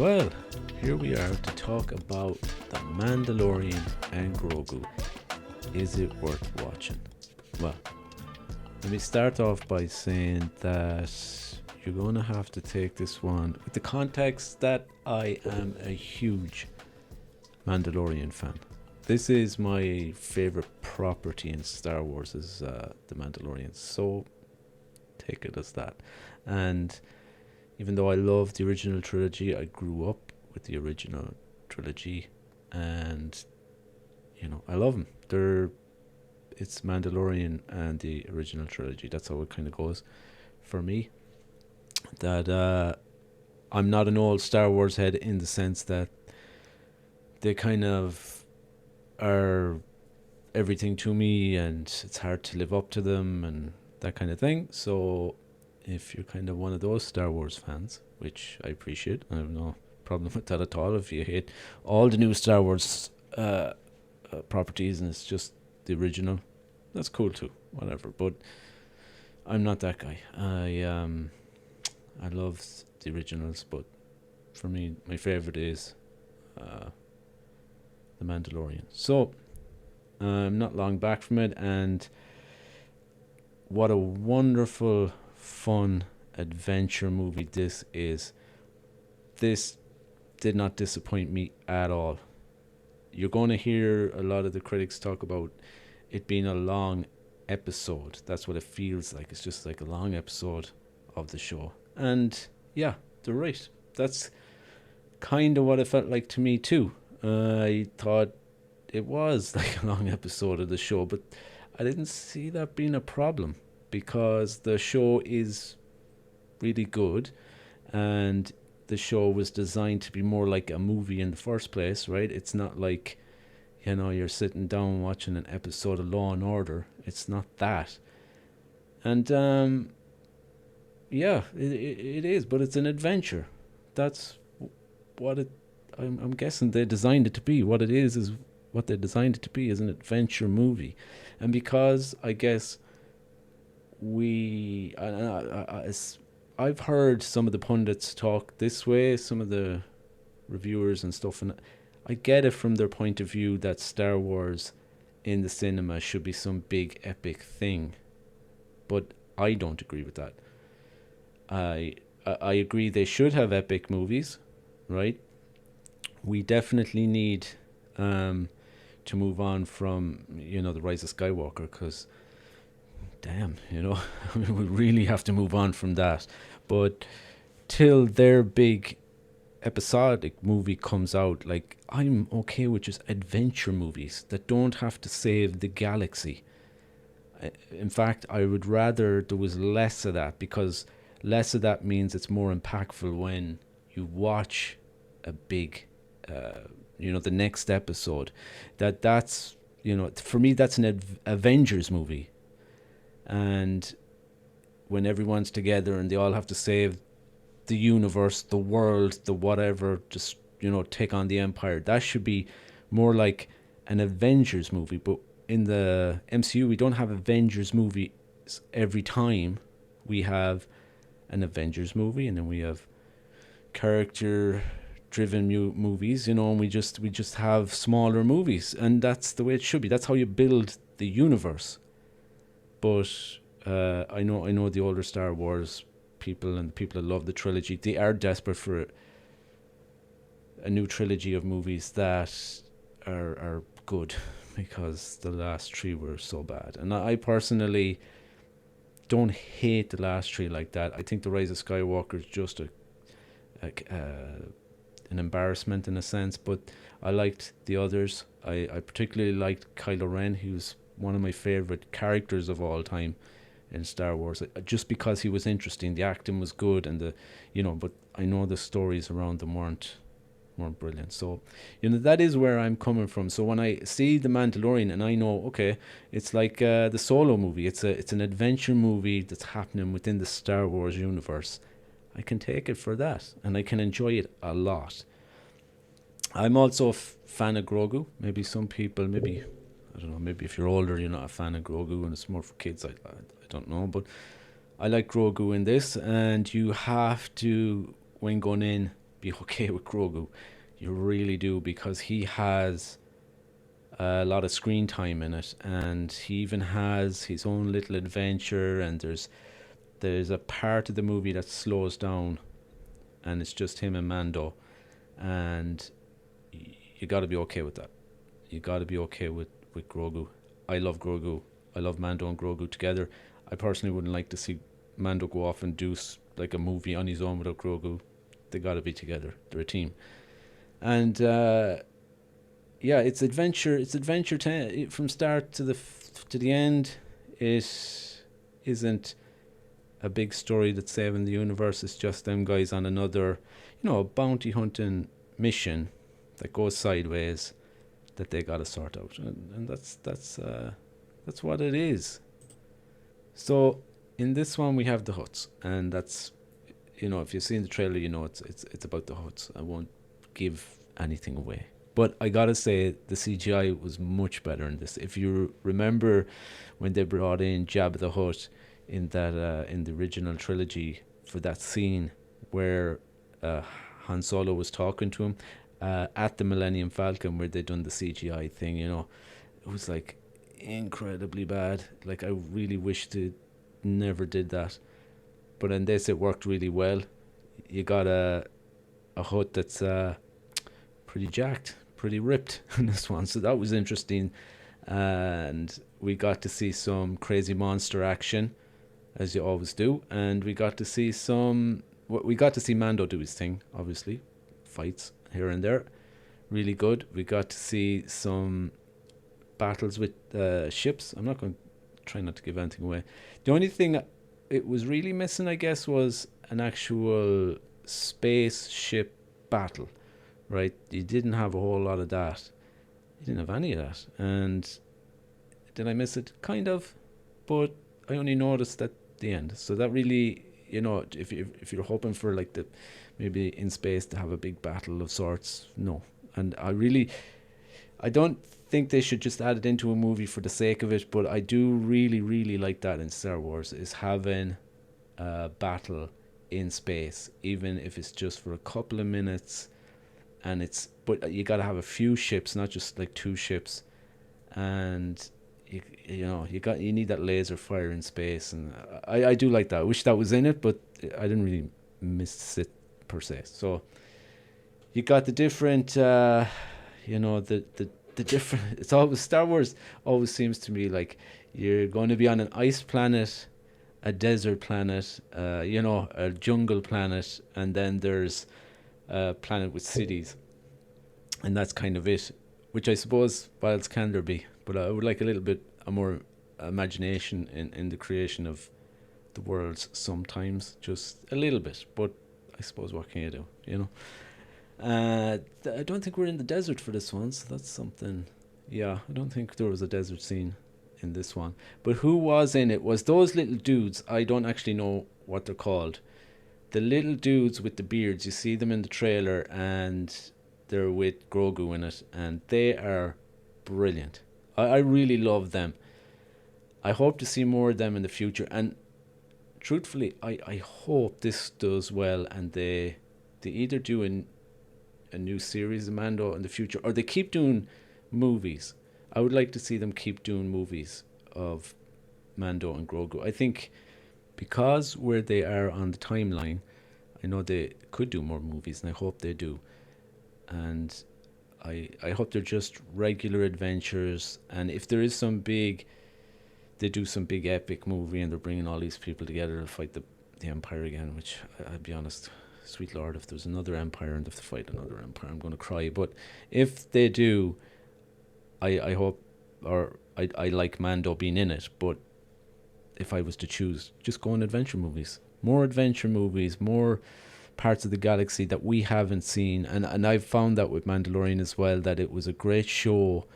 Well, here we are to talk about the Mandalorian and Grogu. Is it worth watching? Well, let me start off by saying that you're going to have to take this one with the context that I am a huge Mandalorian fan. This is my favorite property in Star Wars is the Mandalorian, so take it as that. And even though I love the original trilogy, I grew up with the original trilogy, and I love them. It's Mandalorian and the original trilogy. That's how it kind of goes for me. That I'm not an old Star Wars head in the sense that they kind of are everything to me, and it's hard to live up to them and that kind of thing. So if you're kind of one of those Star Wars fans, which I appreciate, I have no problem with that at all. If you hate all the new Star Wars properties and it's just the original, that's cool too, whatever. But I'm not that guy. I love the originals, but for me, my favorite is the Mandalorian. So I'm not long back from it, and what a wonderful, fun adventure movie this is. This did not disappoint me at all. You're going to hear a lot of the critics talk about it being a long episode. That's what it feels like. It's just like a long episode of the show. And yeah, they're right. That's kind of what it felt like to me too. I thought it was like a long episode of the show, but I didn't see that being a problem because the show is really good, and the show was designed to be more like a movie in the first place, right? It's not like, you're sitting down watching an episode of Law and Order. It's not that. And yeah, it is, but it's an adventure. That's what I'm guessing they designed it to be. What it is what they designed it to be, is an adventure movie. And because I guess I've heard some of the pundits talk this way, some of the reviewers and stuff, and I get it from their point of view that Star Wars in the cinema should be some big epic thing, but I don't agree with that. I agree they should have epic movies, right? We definitely need to move on from the Rise of Skywalker, because damn, we really have to move on from that. But till their big episodic movie comes out, like, I'm okay with just adventure movies that don't have to save the galaxy. In fact, I would rather there was less of that, because less of that means it's more impactful when you watch a big the next episode. That's for me, that's an Avengers movie. And when everyone's together and they all have to save the universe, the world, the whatever, just take on the Empire, that should be more like an Avengers movie. But in the MCU, we don't have Avengers movies every time. We have an Avengers movie, and then we have character driven movies, and we just have smaller movies, and that's the way it should be. That's how you build the universe. But I know the older Star Wars people and the people that love the trilogy, they are desperate for a new trilogy of movies that are good, because the last three were so bad. And I personally don't hate the last three like that. I think the Rise of Skywalker is just an embarrassment in a sense, but I liked the others. I particularly liked Kylo Ren. He was one of my favorite characters of all time in Star Wars, just because he was interesting. The acting was good, and but I know the stories around them weren't brilliant. So that is where I'm coming from. So when I see the Mandalorian, and I know, okay, it's like the Solo movie. It's an adventure movie that's happening within the Star Wars universe. I can take it for that, and I can enjoy it a lot. I'm also a fan of Grogu. Maybe some people, I don't know, maybe if you're older, you're not a fan of Grogu and it's more for kids. I don't know, but I like Grogu in this, and you have to, when going in, be okay with Grogu. You really do, because he has a lot of screen time in it, and he even has his own little adventure. And there's a part of the movie that slows down, and it's just him and Mando, and you got to be okay with that. You got to be okay with Grogu. I love Grogu. I love Mando and Grogu together. I personally wouldn't like to see Mando go off and do like a movie on his own without Grogu. They got to be together. They're a team. And yeah, it's adventure. It's adventure from start to the end. It isn't a big story that's saving the universe. It's just them guys on another, bounty hunting mission that goes sideways that they got to sort out, and that's what it is. So in this one we have the Huts, and that's, if you've seen the trailer, it's about the Huts. I won't give anything away, but I gotta say the CGI was much better in this. If you remember when they brought in Jabba the Hutt in that in the original trilogy for that scene where Han Solo was talking to him at the Millennium Falcon, where they done the CGI thing, it was like incredibly bad. Like, I really wish they never did that. But in this, it worked really well. You got a Hutt that's pretty jacked, pretty ripped in this one, so that was interesting. And we got to see some crazy monster action, as you always do, and we got to see Mando do his thing, obviously, fights here and there, really good. We got to see some battles with ships. I'm not going to try not to give anything away. The only thing it was really missing, I guess, was an actual spaceship battle, right? You didn't have a whole lot of that. You didn't have any of that. And did I miss it? Kind of, but I only noticed at the end. So that really, if you're hoping for like maybe in space to have a big battle of sorts, no. And I don't think they should just add it into a movie for the sake of it, but I do really, really like that in Star Wars, is having a battle in space, even if it's just for a couple of minutes. But you got to have a few ships, not just like two ships, and you need that laser fire in space, and I do like that. I wish that was in it, but I didn't really miss it per se. So you got the different, the different. It's always Star Wars. Always seems to me like you're going to be on an ice planet, a desert planet, a jungle planet, and then there's a planet with cities, and that's kind of it. Which I suppose, what else can there be? But I would like a little bit more imagination in the creation of the worlds sometimes, just a little bit. But I suppose, what can you do, I don't think we're in the desert for this one, so that's something. Yeah, I don't think there was a desert scene in this one. But who was in it was those little dudes. I don't actually know what they're called. The little dudes with the beards, you see them in the trailer, and they're with Grogu in it, and they are brilliant. I really love them. I hope to see more of them in the future, and truthfully, I hope this does well, and they either do a new series of Mando in the future, or they keep doing movies. I would like to see them keep doing movies of Mando and Grogu. I think because where they are on the timeline, I know they could do more movies, and I hope they do. And I hope they're just regular adventures, and if there is they do some big epic movie and they're bringing all these people together to fight the Empire again, which I'll be honest, sweet Lord, if there's another Empire and they have to fight another Empire, I'm going to cry. But if they do, I hope, or I like Mando being in it, but if I was to choose, just go on adventure movies. More adventure movies, more parts of the galaxy that we haven't seen. And I've found that with Mandalorian as well, that it was a great show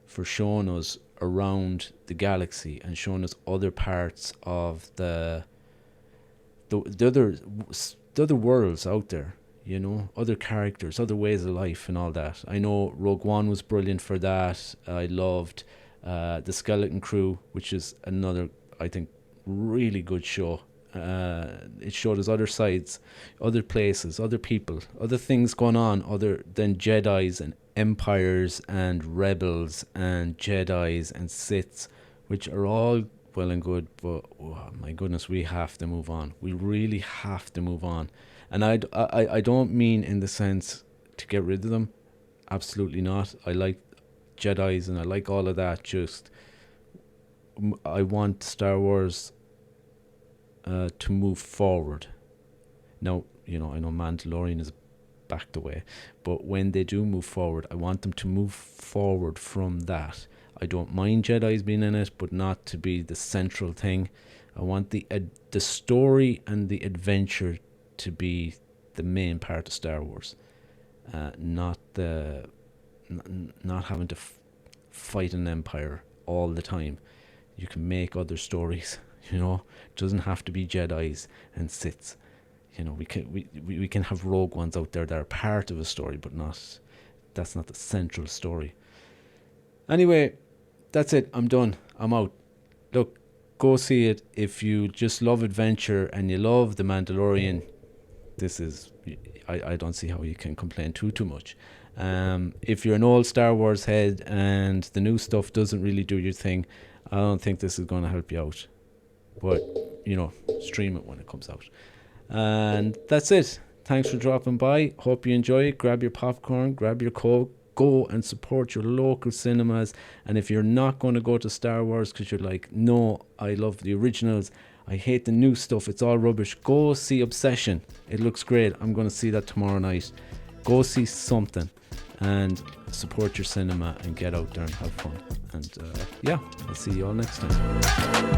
for showing us around the galaxy and showing us other parts of the other worlds out there, other characters, other ways of life and all that. I know Rogue One was brilliant for that. I loved the Skeleton Crew, which is another, I think, really good show. It showed us other sides, other places, other people, other things going on other than Jedis and empires and rebels and Jedis and Siths, which are all well and good, but oh, my goodness, we have to move on. We really have to move on. And I don't mean in the sense to get rid of them. Absolutely not. I like Jedis and I like all of that. Just I want Star Wars to move forward. Now, I know Mandalorian is backed away, but when they do move forward, I want them to move forward from that. I don't mind Jedi's being in it, but not to be the central thing. I want the story and the adventure to be the main part of Star Wars, not having to fight an empire all the time. You can make other stories. It doesn't have to be Jedis and Siths. We can have rogue ones out there that are part of a story, but that's not the central story. Anyway, that's it. I'm done. I'm out. Look, go see it. If you just love adventure and you love The Mandalorian, I don't see how you can complain too much. If you're an old Star Wars head and the new stuff doesn't really do your thing, I don't think this is going to help you out. But, stream it when it comes out. And that's it. Thanks for dropping by. Hope you enjoy it. Grab your popcorn, grab your Coke. Go and support your local cinemas. And if you're not going to go to Star Wars because you're like, no, I love the originals, I hate the new stuff, it's all rubbish, go see Obsession. It looks great. I'm going to see that tomorrow night. Go see something and support your cinema and get out there and have fun. And I'll see you all next time.